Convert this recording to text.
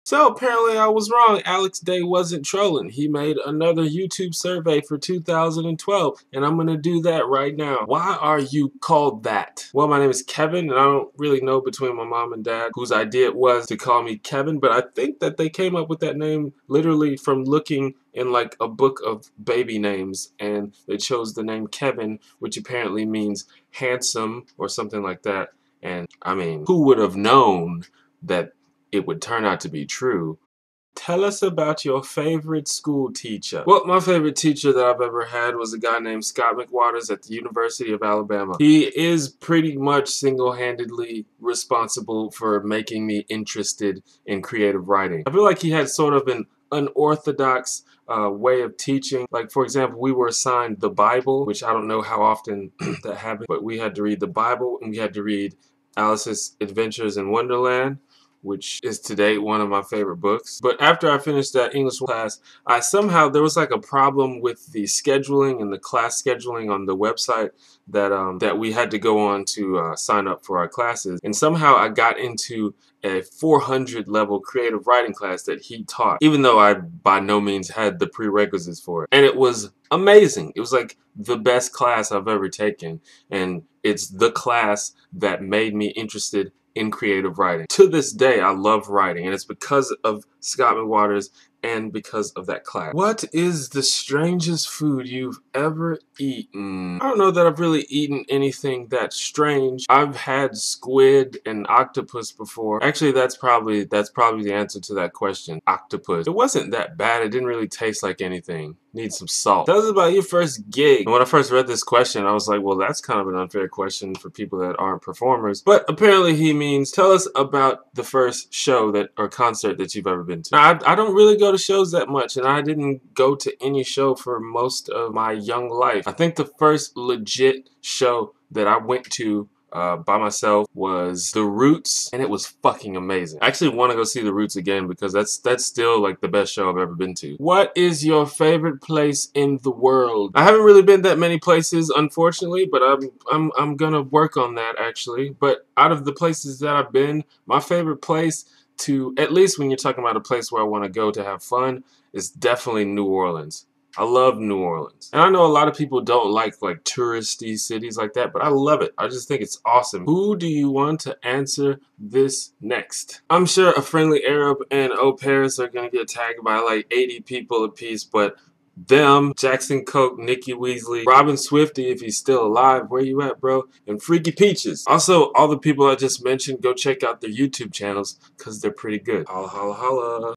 So apparently I was wrong. Alex Day wasn't trolling. He made another YouTube survey for 2012, and I'm gonna do that right now. Why are you called that? Well, my name is Kevin, and I don't really know between my mom and dad whose idea it was to call me Kevin, but I think that they came up with that name literally from looking in like a book of baby names, and they chose the name Kevin, which apparently means handsome or something like that. And I mean, who would have known that it would turn out to be true? Tell us about your favorite school teacher. Well, my favorite teacher that I've ever had was a guy named Scott McWaters at the University of Alabama. He is pretty much single-handedly responsible for making me interested in creative writing. I feel like he had sort of an unorthodox way of teaching. Like, for example, we were assigned the Bible, which I don't know how often that happened, but we had to read the Bible, and we had to read Alice's Adventures in Wonderland, which is to date one of my favorite books. But after I finished that English class, there was like a problem with the scheduling and the class scheduling on the website that we had to go on to sign up for our classes. And somehow I got into a 400 level creative writing class that he taught, even though I by no means had the prerequisites for it. And it was amazing. It was like the best class I've ever taken. And it's the class that made me interested in creative writing. To this day, I love writing, and it's because of Scott McWaters and because of that class. What is the strangest food you've ever eaten? I don't know that I've really eaten anything that strange. I've had squid and octopus before. Actually, that's probably the answer to that question. Octopus. It wasn't that bad. It didn't really taste like anything. Need some salt. Tell us about your first gig. And when I first read this question, I was like, well, that's kind of an unfair question for people that aren't performers. But apparently he means, tell us about the first show or concert that you've ever been to. Now, I don't really go to shows that much, and I didn't go to any show for most of my young life. I think the first legit show that I went to by myself was The Roots, and it was fucking amazing. I actually want to go see The Roots again because that's still like the best show I've ever been to. What is your favorite place in the world? I haven't really been that many places, unfortunately, but I'm gonna work on that actually. But out of the places that I've been, my favorite place, to at least when you're talking about a place where I want to go to have fun, is definitely New Orleans. I love New Orleans. And I know a lot of people don't like touristy cities like that, but I love it. I just think it's awesome. Who do you want to answer this next? I'm sure a friendly Arab and au pairs are gonna get tagged by like 80 people apiece, but them, Jackson Coke, Nikki Weasley, Robin Swifty if he's still alive, where you at, bro? And Freaky Peaches. Also, all the people I just mentioned, go check out their YouTube channels because they're pretty good. Holla, holla, holla.